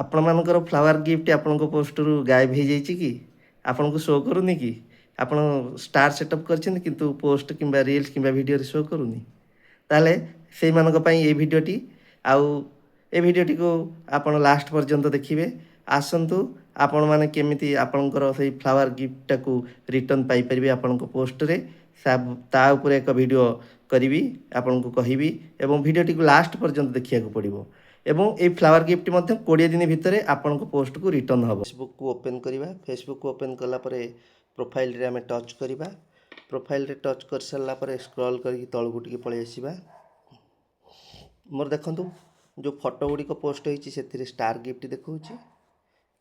ଆପଣମାନଙ୍କର flower gift ଆପଣଙ୍କ ପୋଷ୍ଟରୁ ଗାୟବ ହେଇଯାଇଛି କି? ଆପଣଙ୍କୁ ଶୋ କରୁନି କି? ଆପଣ ଷ୍ଟାର ସେଟଅପ୍ କରିଛନ୍ତି କିନ୍ତୁ ପୋଷ୍ଟ କିମ୍ବା ରିଲ୍ସ କିମ୍ବା ଭିଡ଼ିଓରେ ଶୋ କରୁନି? ତାହେଲେ ସେଇମାନଙ୍କ ପାଇଁ এই ଭିଡ଼ିଓଟି। ଆଉ ଏ ଭିଡ଼ିଓଟିକୁ ଆପଣ ଲାଷ୍ଟ ପର୍ଯ୍ୟନ୍ତ ଦେଖିବେ। ଆସନ୍ତୁ ଆପଣମାନେ କେମିତି ଆପଣଙ୍କର ସେଇ ଫ୍ଲାୱାର ଗିଫ୍ଟଟାକୁ ରିଟର୍ଣ୍ଣ ପାଇପାରିବେ ଆପଣଙ୍କ ପୋଷ୍ଟରେ ତା ଉପରେ ଏକ ଭିଡ଼ିଓ କରିବି, ଆପଣଙ୍କୁ କହିବି ଏବଂ ଭିଡ଼ିଓଟିକୁ ଲାଷ୍ଟ ପର୍ଯ୍ୟନ୍ତ ଦେଖିବାକୁ ପଡ଼ିବ। ଏବଂ এই ଫ୍ଲାୱାର ଗିଫ୍ଟ ମଧ୍ୟ 20 ଦିନ ଭିତରେ ଆପଣଙ୍କ ପୋଷ୍ଟକୁ ରିଟର୍ଣ୍ଣ ହେବ। ଫେସବୁକକୁ ଓପେନ୍ କରିବା। ଫେସବୁକକୁ ଓପେନ୍ କଲା ପରେ ପ୍ରୋଫାଇଲରେ ଆମେ ଟଚ୍ କରିବା। ପ୍ରୋଫାଇଲରେ ଟଚ୍ କରିସାରିଲା ପରେ ସ୍କ୍ରଲ୍ କରିକି ତଳକୁ ଟିକେ ପଳେଇ ଆସିବା। ମୋର ଦେଖନ୍ତୁ ଯେଉଁ ଫଟୋ ଗୁଡ଼ିକ ପୋଷ୍ଟ ହେଇଛି ସେଥିରେ ଷ୍ଟାର ଗିଫ୍ଟ ଦେଖାଉଛି,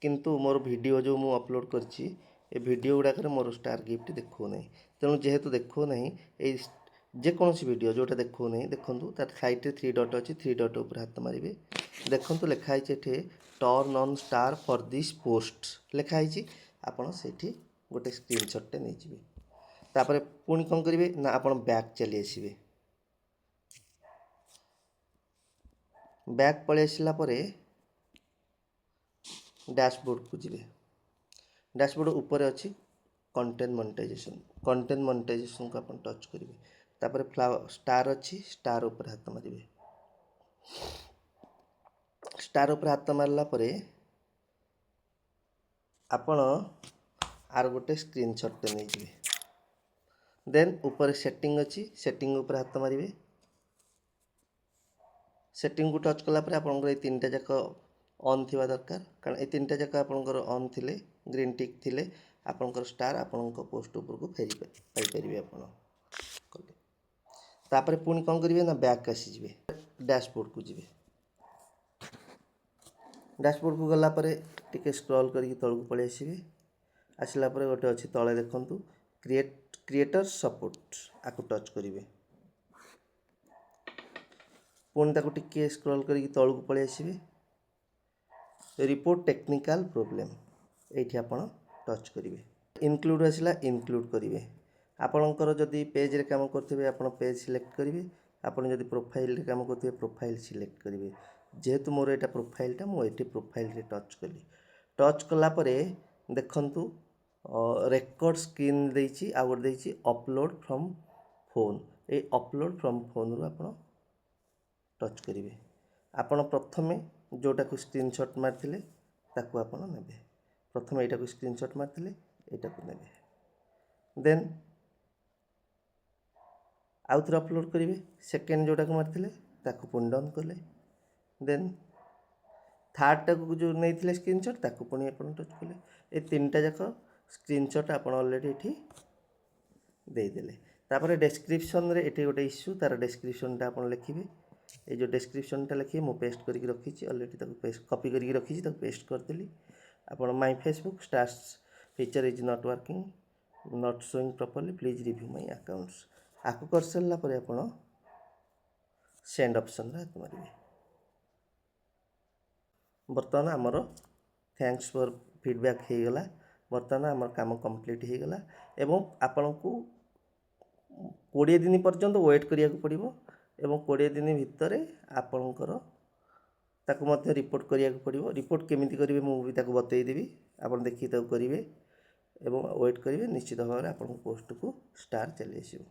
କିନ୍ତୁ ମୋର ଭିଡ଼ିଓ ଯେଉଁ ମୁଁ ଅପଲୋଡ଼ କରିଛି ଏ ଭିଡ଼ିଓ ଗୁଡ଼ାକରେ ମୋର ଷ୍ଟାର ଗିଫ୍ଟ ଦେଖାଉନାହିଁ। ତେଣୁ ଯେହେତୁ ଦେଖାଉନାହିଁ, ଏଇ ଯେକୌଣସି ଭିଡ଼ିଓ ଯେଉଁଟା ଦେଖାଉନାହିଁ, ଦେଖନ୍ତୁ ତାର ସାଇଡ଼୍ରେ 3 ଡଟ୍ ଅଛି, 3 ଡଟ୍ ଉପରେ ହାତ ମାରିବେ। ଦେଖନ୍ତୁ ଲେଖା ହେଇଛି ଏଠି turn on star for this post ଲେଖା ହେଇଛି। ଆପଣ ସେଇଠି ଗୋଟେ ସ୍କ୍ରିନଶଟ୍ଟେ ନେଇଯିବେ। ତାପରେ ପୁଣି କ'ଣ କରିବେ ନା ଆପଣ ବ୍ୟାକ୍ ଚାଲି ଆସିବେ। ବ୍ୟାକ୍ ପଳେଇ ଆସିଲା ପରେ ଡ୍ୟାଶବୋର୍ଡ଼କୁ ଯିବେ। ଡ୍ୟାଶବୋର୍ଡ଼ ଉପରେ ଅଛି କଣ୍ଟେଣ୍ଟ ମନିଟାଇଜେସନ୍। କଣ୍ଟେଣ୍ଟ ମନିଟାଇଜେସନ୍କୁ ଆପଣ ଟଚ୍ କରିବେ। ତାପରେ ଷ୍ଟାର ଅଛି, ଷ୍ଟାର ଉପରେ ହାତ ମାରିବେ। ଷ୍ଟାର ଉପରେ ହାତ ମାରିଲା ପରେ ଆପଣ ଆର ଗୋଟେ ସ୍କ୍ରିନଶଟ୍ଟେ ନେଇଯିବେ। ଦେନ୍ ଉପରେ ସେଟିଂ ଅଛି, ସେଟିଂ ଉପରେ ହାତ ମାରିବେ। ସେଟିଂକୁ ଟଚ୍ କଲା ପରେ ଆପଣଙ୍କର ଏଇ 3ଟା ଯାକ ଅନ୍ ଥିବା ଦରକାର, କାରଣ ଏଇ 3ଟା ଯାକ ଆପଣଙ୍କର ଅନ୍ ଥିଲେ, ଗ୍ରୀନ୍ ଟିକ୍ ଥିଲେ ଆପଣଙ୍କର ଷ୍ଟାର ଆପଣଙ୍କ ପୋଷ୍ଟ ଉପରକୁ ପାଇପାରିବେ ଆପଣ। ତାପରେ ପୁଣି କ'ଣ କରିବେ ନା ବ୍ୟାକ୍ ଆସିଯିବେ, ଡ୍ୟାଶବୋର୍ଡ଼କୁ ଯିବେ। ଡ୍ୟାଶବୋର୍ଡ଼କୁ ଗଲା ପରେ ଟିକେ ସ୍କ୍ରଲ୍ କରିକି ତଳକୁ ପଳେଇ ଆସିବେ। ଆସିଲା ପରେ ଗୋଟେ ଅଛି ତଳେ ଦେଖନ୍ତୁ କ୍ରିଏଟର ସପୋର୍ଟ, ଆକୁ ଟଚ୍ କରିବେ। ପୁଣି ତାକୁ ଟିକେ ସ୍କ୍ରଲ୍ କରିକି ତଳକୁ ପଳେଇ ଆସିବେ। ରିପୋର୍ଟ ଟେକ୍ନିକାଲ ପ୍ରୋବ୍ଲେମ୍, ଏଇଠି ଆପଣ ଟଚ୍ କରିବେ। ଇନକ୍ଲୁଡ଼ ଆସିଲା, ଇନକ୍ଲୁଡ଼ କରିବେ। ଆପଣଙ୍କର ଯଦି ପେଜ୍ରେ କାମ କରୁଥିବେ ଆପଣ ପେଜ୍ ସିଲେକ୍ଟ କରିବେ। ଆପଣ ଯଦି ପ୍ରୋଫାଇଲରେ କାମ କରୁଥିବେ ପ୍ରୋଫାଇଲ୍ ସିଲେକ୍ଟ କରିବେ। ଯେହେତୁ ମୋର ଏଇଟା ପ୍ରୋଫାଇଲଟା, ମୁଁ ଏଇଠି ପ୍ରୋଫାଇଲରେ ଟଚ୍ କଲି। ଟଚ୍ କଲା ପରେ ଦେଖନ୍ତୁ ରେକର୍ଡ଼ ସ୍କ୍ରିନ୍ ଦେଇଛି, ଆଉ ଗୋଟେ ଦେଇଛି ଅପଲୋଡ଼ ଫ୍ରମ୍ ଫୋନ୍। ଏଇ ଅପଲୋଡ଼ ଫ୍ରମ୍ ଫୋନ୍ରୁ ଆପଣ ଟଚ୍ କରିବେ। ଆପଣ ପ୍ରଥମେ ଯେଉଁଟାକୁ ସ୍କ୍ରିନଶଟ୍ ମାରିଥିଲେ ତାକୁ ଆପଣ ନେବେ। ପ୍ରଥମେ ଏଇଟାକୁ ସ୍କ୍ରିନଶଟ୍ ମାରିଥିଲେ, ଏଇଟାକୁ ନେବେ। ଦେନ୍ ଆଉ ଥରେ ଅପଲୋଡ଼ କରିବେ। ସେକେଣ୍ଡ ଯେଉଁଟାକୁ ମାରିଥିଲେ ତାକୁ ପୁଣି ଡନ୍ କଲେ। ଦେନ୍ ଥାର୍ଡ଼ଟାକୁ ଯେଉଁ ନେଇଥିଲେ ସ୍କ୍ରିନଶଟ୍ ତାକୁ ପୁଣି ଆପଣ ଟଚ୍ କଲେ। ଏ 3ଟା ଯାକ ସ୍କ୍ରିନଶଟ୍ ଆପଣ ଅଲରେଡ଼ି ଏଠି ଦେଇଦେଲେ। ତାପରେ ଡେସ୍କ୍ରିପସନ୍ରେ ଏଠି ଗୋଟେ ଇସ୍ୟୁ, ତାର ଡେସ୍କ୍ରିପସନ୍ଟା ଆପଣ ଲେଖିବେ। এই ଯେଉଁ ଡେସ୍କ୍ରିପସନ୍ଟା ଲେଖିବେ ମୁଁ ପେଷ୍ଟ କରିକି ରଖିଛି ଅଲରେଡ଼ି, ତାକୁ କପି କରିକି ରଖିଛି, ତାକୁ ପେଷ୍ଟ କରିଦେଲି। ଆପଣ my Facebook stars feature is not working, not showing properly, please review my accounts. ଆକୁ କରିସାରିଲା ପରେ ଆପଣ ସେଣ୍ଡ ଅପସନ୍ରେ ହାତ ମାରିବେ। ବର୍ତ୍ତମାନ ଆମର ଥ୍ୟାଙ୍କସ୍ ଫର୍ ଫିଡ଼ବ୍ୟାକ୍ ହେଇଗଲା। ବର୍ତ୍ତମାନ ଆମର କାମ କମ୍ପ୍ଲିଟ୍ ହେଇଗଲା ଏବଂ ଆପଣଙ୍କୁ 20 ଦିନ ପର୍ଯ୍ୟନ୍ତ ୱେଟ୍ କରିବାକୁ ପଡ଼ିବ ଏବଂ 20 ଦିନ ଭିତରେ ଆପଣଙ୍କର ତାକୁ ମଧ୍ୟ ରିପୋର୍ଟ କରିବାକୁ ପଡ଼ିବ। ରିପୋର୍ଟ କେମିତି କରିବେ ମୁଁ ବି ତାକୁ ବତେଇଦେବି, ଆପଣ ଦେଖିକି ତାକୁ କରିବେ ଏବଂ ୱେଟ୍ କରିବେ। ନିଶ୍ଚିତ ଭାବରେ ଆପଣଙ୍କ ପୋଷ୍ଟକୁ ଷ୍ଟାର ଚାଲି ଆସିବ।